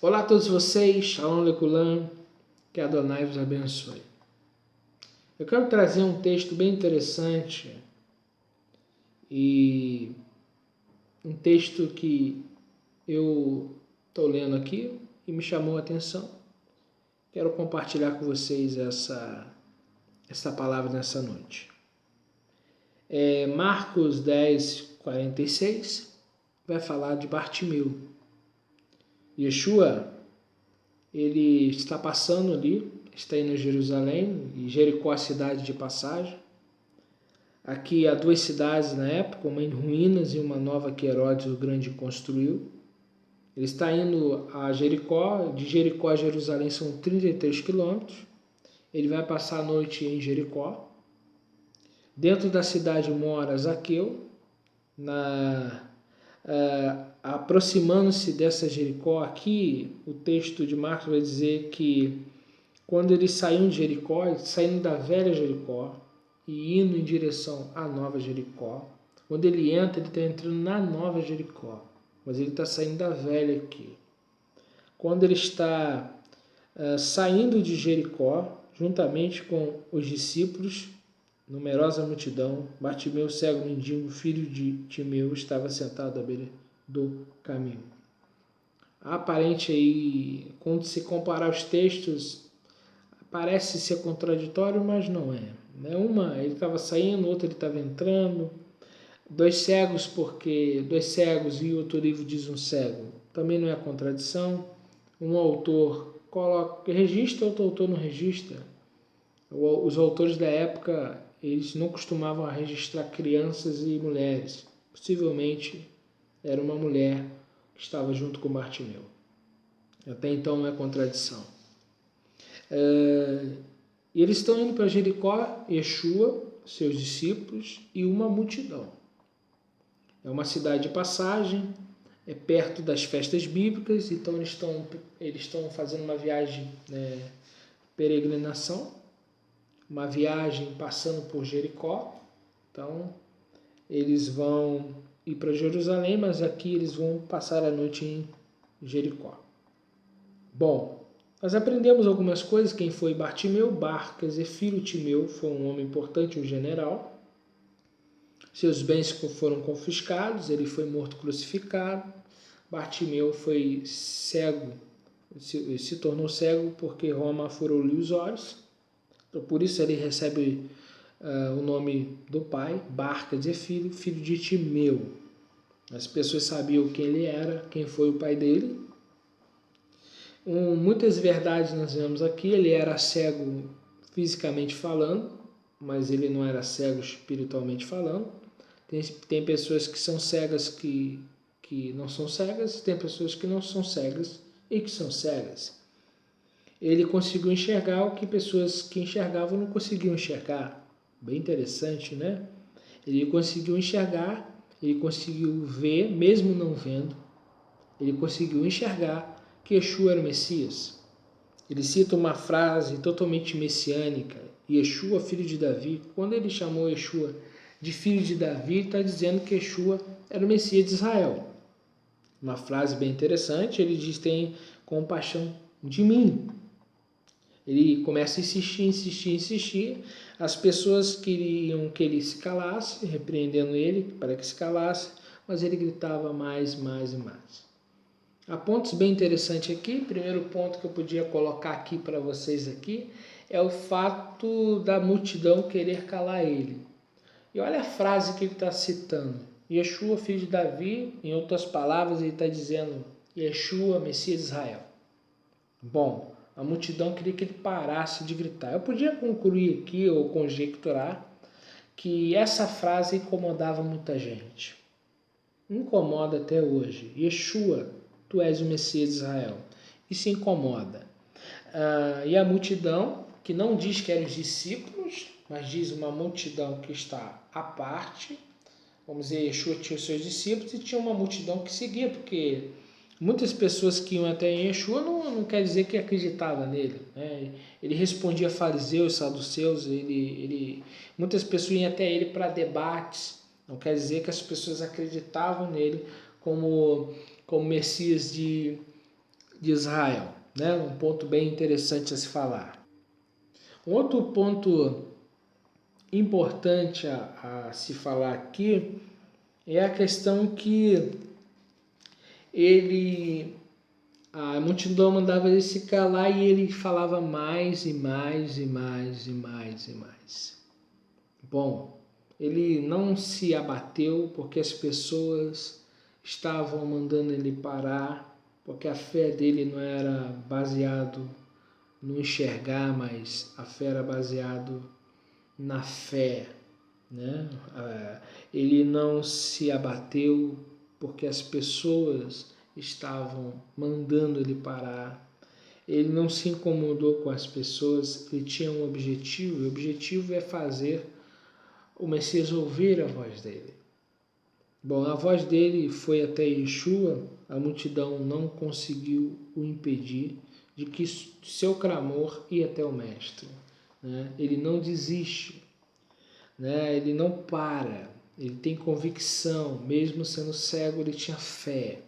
Olá a todos vocês, Shalom Lekulam, que Adonai vos abençoe. Eu quero trazer um texto bem interessante e um texto que eu estou lendo aqui e me chamou a atenção. Quero compartilhar com vocês essa palavra nessa noite. Marcos 10, 46 vai falar de Bartimeu. Yeshua, ele está passando ali, está indo a Jerusalém, e Jericó é a cidade de passagem. Aqui há duas cidades na época, uma em ruínas e uma nova que Herodes o Grande construiu. Ele está indo a Jericó, de Jericó a Jerusalém são 33 quilômetros. Ele vai passar a noite em Jericó. Dentro da cidade mora Zaqueu, aproximando-se dessa Jericó, aqui o texto de Marcos vai dizer que quando eles saíram de Jericó, saindo da velha Jericó e indo em direção à nova Jericó, quando ele entra, ele está entrando na nova Jericó, mas ele está saindo da velha aqui. Quando ele está saindo de Jericó, juntamente com os discípulos, numerosa multidão, Bartimeu, cego mendigo, filho de Timeu, estava sentado à beira do caminho. Aparente aí, quando se comparar os textos, parece ser contraditório, mas não é. Uma, ele estava saindo, outra ele estava entrando. Dois cegos e outro livro diz um cego. Também não é contradição. Um autor registra, outro autor não registra. Os autores da época, eles não costumavam registrar crianças e mulheres. Possivelmente era uma mulher que estava junto com Bartimeu. Até então não é contradição. E eles estão indo para Jericó, Yeshua, seus discípulos e uma multidão. É uma cidade de passagem, é perto das festas bíblicas, então eles estão fazendo uma viagem, peregrinação, uma viagem passando por Jericó. Então eles vão ir para Jerusalém, mas aqui eles vão passar a noite em Jericó. Bom, nós aprendemos algumas coisas. Quem foi Bartimeu? Quer dizer, filho de Timeu, foi um homem importante, um general. Seus bens foram confiscados, ele foi morto crucificado. Bartimeu foi cego, se tornou cego porque Roma furou-lhe os olhos. Então, por isso ele recebe o nome do pai, quer dizer filho de Timeu. As pessoas sabiam quem ele era, quem foi o pai dele. Muitas verdades nós vemos aqui. Ele era cego fisicamente falando, mas ele não era cego espiritualmente falando. Tem pessoas que são cegas que não são cegas, tem pessoas que não são cegas e que são cegas. Ele conseguiu enxergar o que pessoas que enxergavam não conseguiam enxergar. Bem interessante, né? Ele conseguiu enxergar, ele conseguiu ver, mesmo não vendo. Ele conseguiu enxergar que Yeshua era o Messias. Ele cita uma frase totalmente messiânica, Yeshua, filho de Davi. Quando ele chamou Yeshua de filho de Davi, ele está dizendo que Yeshua era o Messias de Israel. Uma frase bem interessante, ele diz: tem compaixão de mim. Ele começa a insistir. As pessoas queriam que ele se calasse, repreendendo ele para que se calasse, mas ele gritava mais e mais. Há pontos bem interessantes aqui. Primeiro ponto que eu podia colocar aqui para vocês aqui é o fato da multidão querer calar ele. E olha a frase que ele está citando. Yeshua, filho de Davi, em outras palavras, ele está dizendo Yeshua, Messias de Israel. Bom, a multidão queria que ele parasse de gritar. Eu podia concluir aqui ou conjecturar que essa frase incomodava muita gente. Incomoda até hoje. Yeshua, tu és o Messias de Israel. Isso incomoda. E a multidão, que não diz que eram os discípulos, mas diz uma multidão que está à parte. Vamos dizer, Yeshua tinha os seus discípulos e tinha uma multidão que seguia, porque muitas pessoas que iam até Yeshua não quer dizer que acreditavam nele. Né? Ele respondia a fariseus, saduceus, muitas pessoas iam até ele para debates. Não quer dizer que as pessoas acreditavam nele como Messias de Israel, né? Um ponto bem interessante a se falar. Um outro ponto importante a se falar aqui é a questão que a multidão mandava ele se calar e ele falava mais e mais e mais e mais e mais. Bom, ele não se abateu porque as pessoas estavam mandando ele parar, porque a fé dele não era baseado no enxergar, mas a fé era baseado na fé, né? Ele não se abateu porque as pessoas estavam mandando ele parar. Ele não se incomodou com as pessoas, ele tinha um objetivo, e o objetivo é fazer o Messias ouvir a voz dele. Bom, a voz dele foi até Yeshua, a multidão não conseguiu o impedir de que seu clamor ia até o Mestre, né? Ele não desiste, né? Ele não para, ele tem convicção, mesmo sendo cego, ele tinha fé.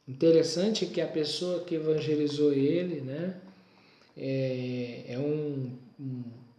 Interessante que a pessoa que evangelizou ele, né, é um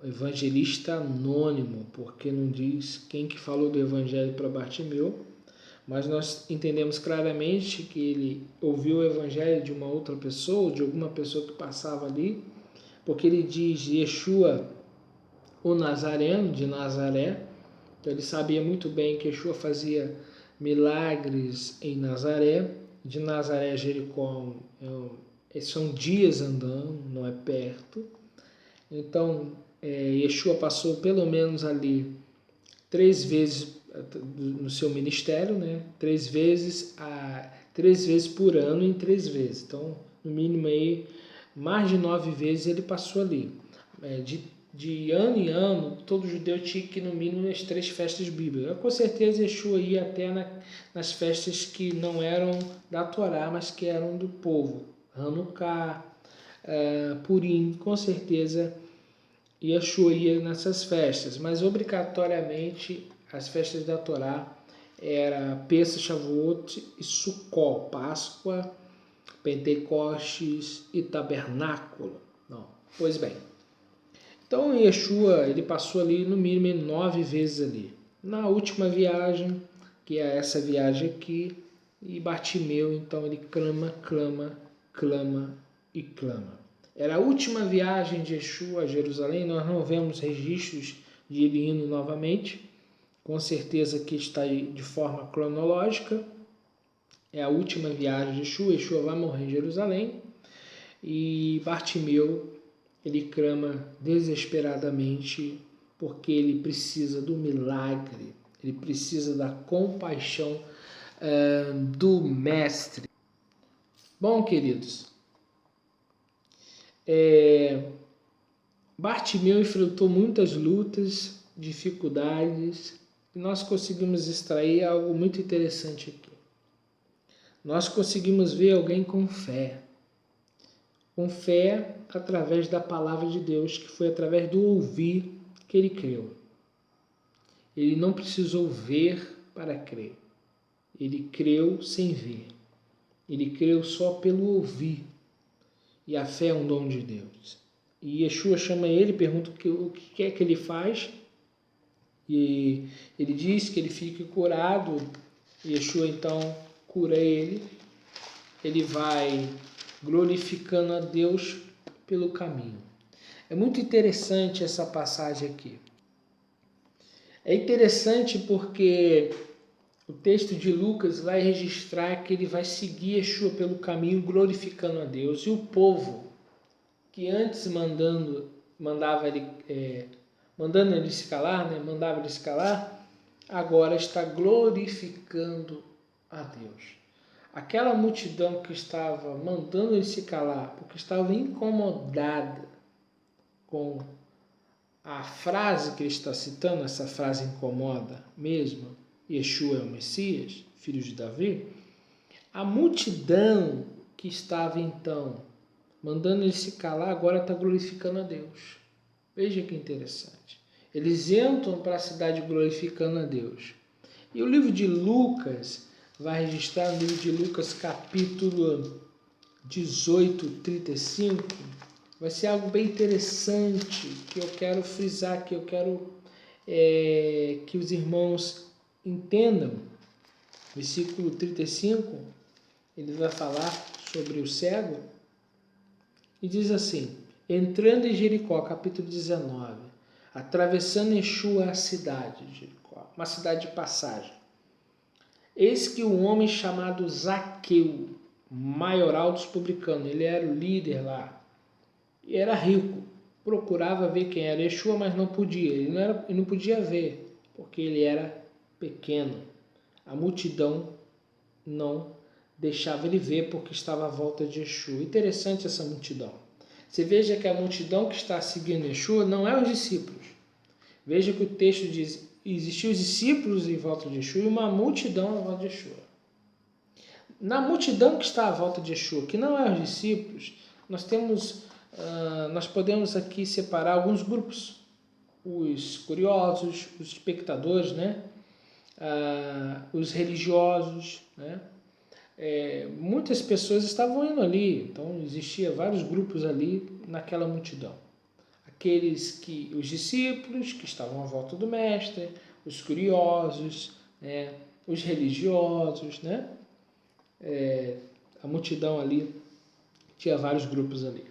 evangelista anônimo, porque não diz quem que falou do evangelho para Bartimeu, mas nós entendemos claramente que ele ouviu o evangelho de uma outra pessoa, de alguma pessoa que passava ali, porque ele diz Yeshua, o Nazareno, de Nazaré. Então ele sabia muito bem que Yeshua fazia milagres em Nazaré. De Nazaré a Jericó são dias andando, não é perto. Então Yeshua passou pelo menos ali 3 vezes no seu ministério, né? 3 vezes por ano em 3 vezes. Então, no mínimo aí, mais de 9 vezes ele passou ali. De ano em ano, todo judeu tinha que ir no mínimo nas 3 festas bíblicas. Com certeza Yeshua ia até nas festas que não eram da Torá, mas que eram do povo. Hanukkah, Purim, com certeza Yeshua ia nessas festas, mas obrigatoriamente as festas da Torá era Pesach, Shavuot e Sukkot, Páscoa, Pentecostes e Tabernáculo. Não. Pois bem, então Yeshua ele passou ali no mínimo 9 vezes ali. Na última viagem, que é essa viagem aqui, e Bartimeu, então ele clama, clama, clama e clama. Era a última viagem de Yeshua a Jerusalém, nós não vemos registros de ele indo novamente, com certeza que está de forma cronológica, é a última viagem de Yeshua, Yeshua vai morrer em Jerusalém, e Bartimeu, ele clama desesperadamente, porque ele precisa do milagre, ele precisa da compaixão do Mestre. Bom, queridos, Bartimeu enfrentou muitas lutas, dificuldades, e nós conseguimos extrair algo muito interessante aqui. Nós conseguimos ver alguém com fé através da palavra de Deus, que foi através do ouvir que ele creu. Ele não precisou ver para crer, ele creu sem ver, ele creu só pelo ouvir, e a fé é um dom de Deus. E Yeshua chama ele, pergunta o que é que ele faz, e ele diz que ele fica curado. Yeshua então cura ele, ele vai glorificando a Deus pelo caminho. É muito interessante essa passagem aqui. É interessante porque o texto de Lucas vai registrar que ele vai seguir Yeshua pelo caminho glorificando a Deus, e o povo que antes mandando ele se calar, né? Mandava ele se calar, agora está glorificando a Deus. Aquela multidão que estava mandando ele se calar, porque estava incomodada com a frase que ele está citando, essa frase incomoda mesmo, Yeshua é o Messias, filho de Davi, a multidão que estava então mandando ele se calar, agora está glorificando a Deus. Veja que interessante. Eles entram para a cidade glorificando a Deus. E o livro de Lucas vai registrar, no livro de Lucas capítulo 18:35, vai ser algo bem interessante que eu quero frisar, que eu quero que os irmãos entendam. Versículo 35, ele vai falar sobre o cego e diz assim: entrando em Jericó, capítulo 19, atravessando Yeshua a cidade de Jericó, uma cidade de passagem, eis que um homem chamado Zaqueu, maioral dos publicanos, ele era o líder lá, e era rico, procurava ver quem era Yeshua, mas não podia, ele não podia ver, porque ele era pequeno. A multidão não deixava ele ver, porque estava à volta de Yeshua. Interessante essa multidão. Você veja que a multidão que está seguindo Yeshua não é os discípulos. Veja que o texto diz: existiam os discípulos em volta de Yeshua e uma multidão à volta de Yeshua. Na multidão que está à volta de Yeshua, que não é os discípulos, nós podemos aqui separar alguns grupos. Os curiosos, os espectadores, né? Os religiosos, né? Muitas pessoas estavam indo ali, então existia vários grupos ali naquela multidão. Os discípulos que estavam à volta do mestre, os curiosos, né? Os religiosos, né? A multidão ali tinha vários grupos ali.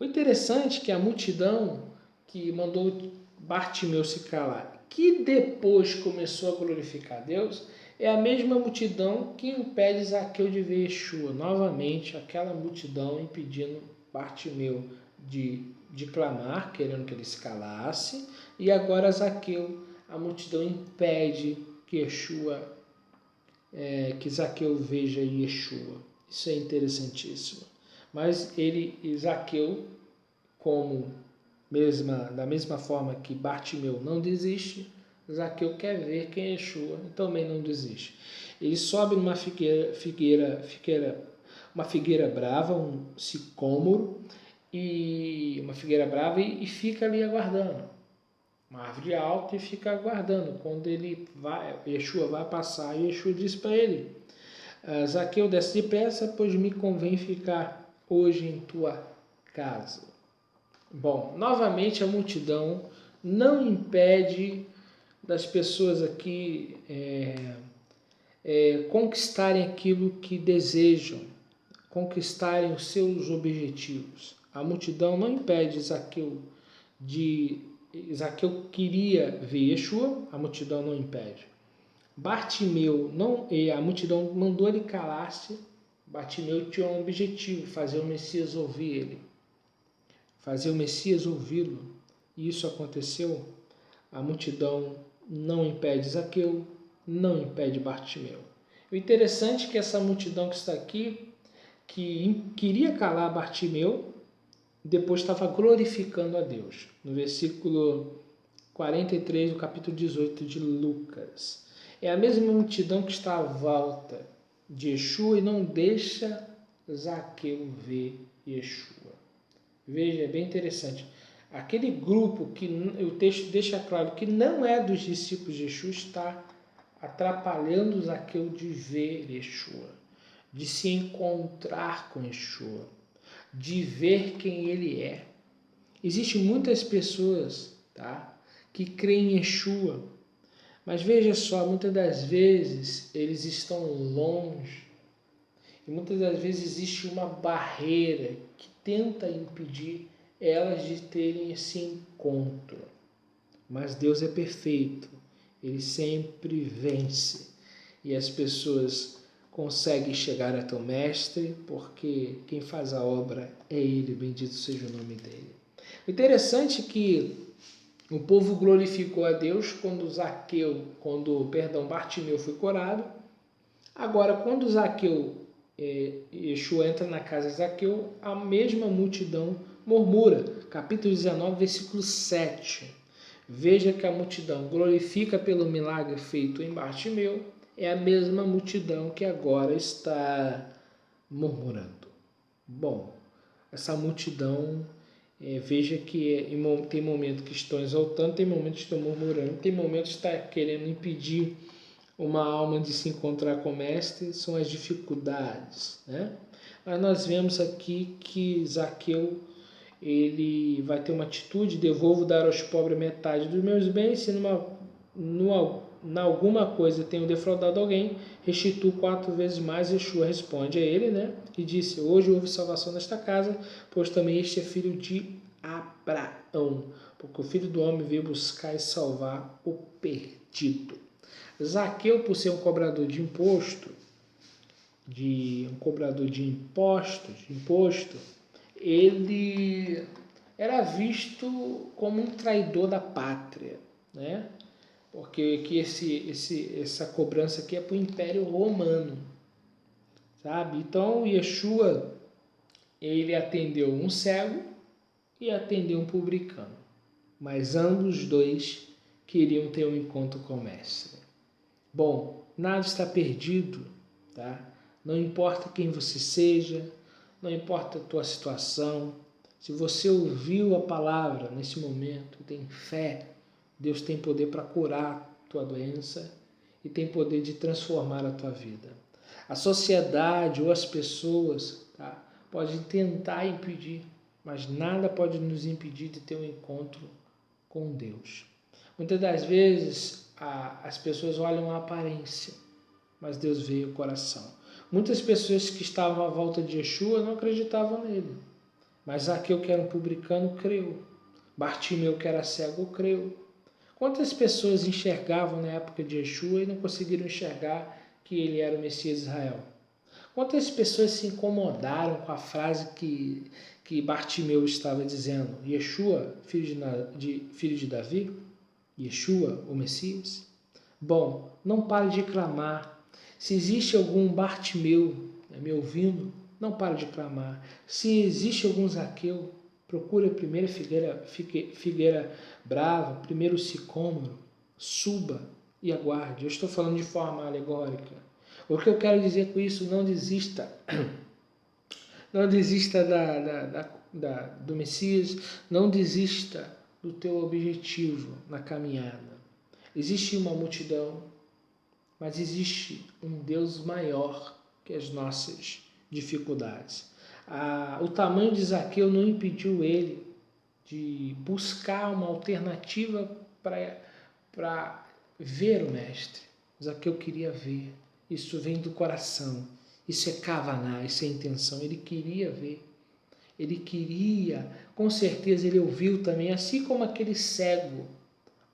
O interessante é que a multidão que mandou Bartimeu se calar, que depois começou a glorificar a Deus, é a mesma multidão que impede Zaqueu de ver Yeshua. Novamente, aquela multidão impedindo Bartimeu de clamar, querendo que ele se calasse, e agora Zaqueu, a multidão impede que Zaqueu veja Yeshua. Isso é interessantíssimo. Mas Zaqueu, da mesma forma que Bartimeu não desiste, Zaqueu quer ver quem é Yeshua e também não desiste. Ele sobe numa uma figueira brava, um sicômoro, uma figueira brava, e fica ali aguardando. Uma árvore alta, e fica aguardando. Quando Yeshua vai passar, e Yeshua diz para ele: Zaqueu, desce depressa, pois me convém ficar hoje em tua casa. Bom, novamente a multidão não impede das pessoas aqui conquistarem aquilo que desejam, conquistarem os seus objetivos. A multidão não impede Zaqueu Zaqueu queria ver Yeshua, a multidão não impede. Bartimeu, a multidão mandou ele calar-se. Bartimeu tinha um objetivo: fazer o Messias ouvir ele. Fazer o Messias ouvi-lo. E isso aconteceu. A multidão não impede Zaqueu, não impede Bartimeu. O interessante é que essa multidão que está aqui, que queria calar Bartimeu, depois estava glorificando a Deus. No versículo 43 do capítulo 18 de Lucas. É a mesma multidão que está à volta de Yeshua e não deixa Zaqueu ver Yeshua. Veja, é bem interessante. Aquele grupo que o texto deixa claro que não é dos discípulos de Yeshua está atrapalhando Zaqueu de ver Yeshua, de se encontrar com Yeshua, de ver quem ele é. Existem muitas pessoas, que creem em Yeshua, mas veja só, muitas das vezes eles estão longe e muitas das vezes existe uma barreira que tenta impedir elas de terem esse encontro. Mas Deus é perfeito, Ele sempre vence e as pessoas conseguem chegar até o Mestre, porque quem faz a obra é Ele, bendito seja o nome dEle. O interessante é que o povo glorificou a Deus quando Bartimeu foi curado. Agora, quando Yeshua entra na casa de Zaqueu, a mesma multidão murmura. Capítulo 19, versículo 7. Veja que a multidão glorifica pelo milagre feito em Bartimeu, é a mesma multidão que agora está murmurando. Bom, essa multidão, veja que tem momentos que estão exaltando, tem momentos que estão murmurando, tem momentos que está querendo impedir uma alma de se encontrar com o Mestre, são as dificuldades, né? Mas nós vemos aqui que Zaqueu, ele vai ter uma atitude: devolvo dar aos pobres metade dos meus bens, se na alguma coisa tenho defraudado alguém, restituo 4 vezes mais. Yeshua responde a ele, né? E disse: hoje houve salvação nesta casa, pois também este é filho de Abraão, porque o Filho do Homem veio buscar e salvar o perdido. Zaqueu, por ser um cobrador de imposto, ele era visto como um traidor da pátria, né? Porque essa cobrança aqui é para o Império Romano, sabe? Então, Yeshua, ele atendeu um cego e atendeu um publicano, mas ambos dois queriam ter um encontro com o Mestre. Bom, nada está perdido, tá? Não importa quem você seja, não importa a tua situação, se você ouviu a palavra nesse momento, tem fé, Deus tem poder para curar a tua doença e tem poder de transformar a tua vida. A sociedade ou as pessoas, tá, podem tentar impedir, mas nada pode nos impedir de ter um encontro com Deus. Muitas das vezes as pessoas olham a aparência, mas Deus vê o coração. Muitas pessoas que estavam à volta de Yeshua não acreditavam nele, mas Zaqueu, que era um publicano, creu. Bartimeu, que era cego, creu. Quantas pessoas enxergavam na época de Yeshua e não conseguiram enxergar que ele era o Messias de Israel? Quantas pessoas se incomodaram com a frase que Bartimeu estava dizendo? Yeshua, filho de Davi? Yeshua, o Messias? Bom, não pare de clamar. Se existe algum Bartimeu me ouvindo, não pare de clamar. Se existe algum Zaqueu, procure a primeira figueira brava, primeiro sicômoro, suba e aguarde. Eu estou falando de forma alegórica. O que eu quero dizer com isso? Não desista. Não desista do Messias, não desista do teu objetivo na caminhada. Existe uma multidão, mas existe um Deus maior que as nossas dificuldades. O tamanho de Zaqueu não impediu ele de buscar uma alternativa para ver o Mestre. Zaqueu queria ver. Isso vem do coração. Isso é kavaná, isso é intenção. Ele queria ver. Ele queria, com certeza ele ouviu também, assim como aquele cego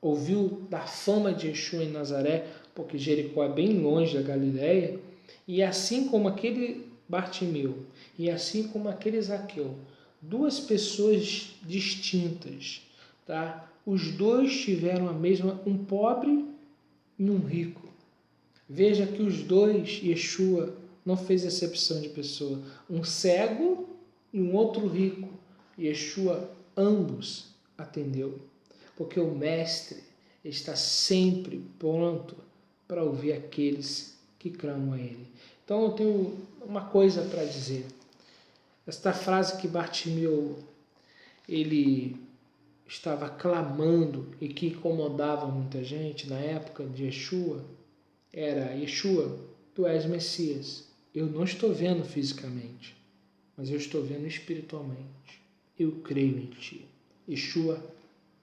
ouviu da fama de Yeshua em Nazaré, porque Jericó é bem longe da Galileia, e assim como aquele Bartimeu, e assim como aquele Zaqueu, duas pessoas distintas, tá? Os dois tiveram a mesma, um pobre e um rico. Veja que os dois, Yeshua não fez exceção de pessoa. Um cego e um outro rico. Yeshua ambos atendeu. Porque o Mestre está sempre pronto para ouvir aqueles que clamam a Ele. Então eu tenho uma coisa para dizer. Esta frase que Bartimeu ele estava clamando e que incomodava muita gente na época de Yeshua, era: Yeshua, tu és Messias. Eu não estou vendo fisicamente, mas eu estou vendo espiritualmente. Eu creio em ti. Yeshua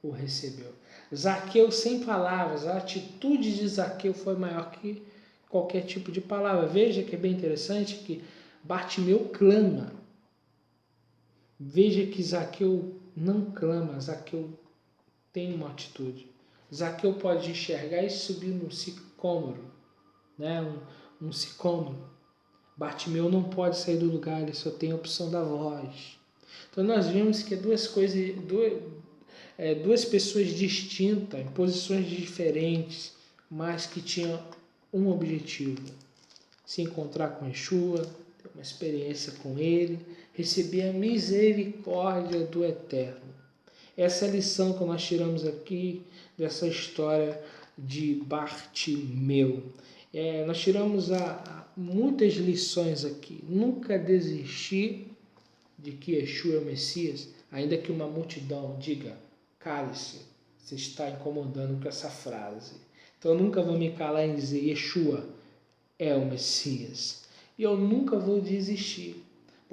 o recebeu. Zaqueu sem palavras, a atitude de Zaqueu foi maior que qualquer tipo de palavra. Veja que é bem interessante que Bartimeu clama. Veja que Zaqueu não clama, Zaqueu tem uma atitude. Zaqueu pode enxergar e subir no sicômoro, né? um sicômoro. Bartimeu não pode sair do lugar, ele só tem a opção da voz. Então nós vimos que duas pessoas distintas, em posições diferentes, mas que tinham um objetivo: se encontrar com Yeshua, ter uma experiência com Ele, receber a misericórdia do Eterno. Essa é a lição que nós tiramos aqui dessa história de Bartimeu. Nós tiramos muitas lições aqui. Nunca desistir de que Yeshua é o Messias, ainda que uma multidão diga: cale-se, você está incomodando com essa frase. Então eu nunca vou me calar em dizer: Yeshua é o Messias. E eu nunca vou desistir.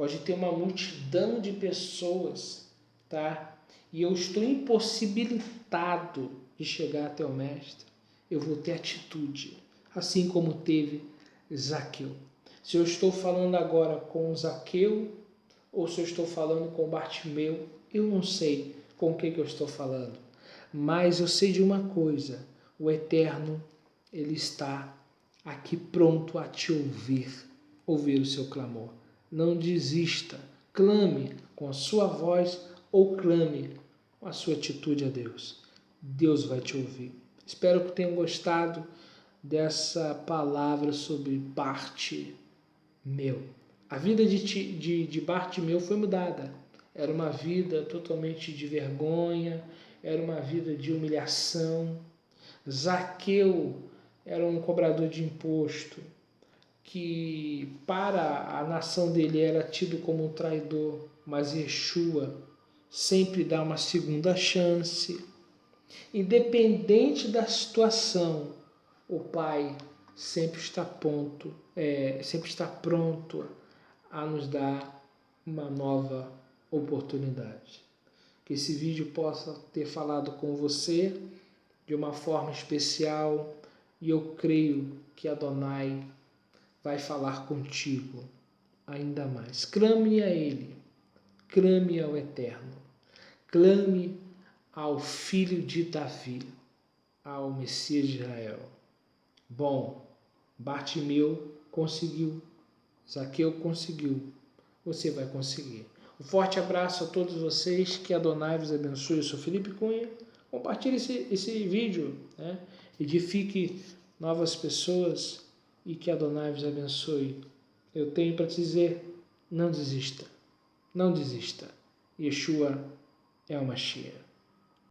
pode ter uma multidão de pessoas, tá? E eu estou impossibilitado de chegar até o Mestre, eu vou ter atitude, assim como teve Zaqueu. Se eu estou falando agora com Zaqueu, ou se eu estou falando com Bartimeu, eu não sei com o que eu estou falando. Mas eu sei de uma coisa, o Eterno, Ele está aqui pronto a te ouvir o seu clamor. Não desista, clame com a sua voz ou clame com a sua atitude a Deus. Deus vai te ouvir. Espero que tenham gostado dessa palavra sobre Bartimeu. A vida de Bartimeu foi mudada. Era uma vida totalmente de vergonha, era uma vida de humilhação. Zaqueu era um cobrador de imposto, que para a nação dele era tido como um traidor, mas Yeshua sempre dá uma segunda chance. Independente da situação, o Pai sempre está pronto a nos dar uma nova oportunidade. Que esse vídeo possa ter falado com você de uma forma especial, e eu creio que Adonai vai falar contigo ainda mais. Clame a Ele, clame ao Eterno, clame ao Filho de Davi, ao Messias de Israel. Bom, Bartimeu conseguiu, Zaqueu conseguiu, você vai conseguir. Um forte abraço a todos vocês, que Adonai vos abençoe. Eu sou Felipe Cunha. Compartilhe esse vídeo, né? Edifique novas pessoas e que Adonai vos abençoe. Eu tenho para te dizer, não desista, não desista. Yeshua é o Mashiach.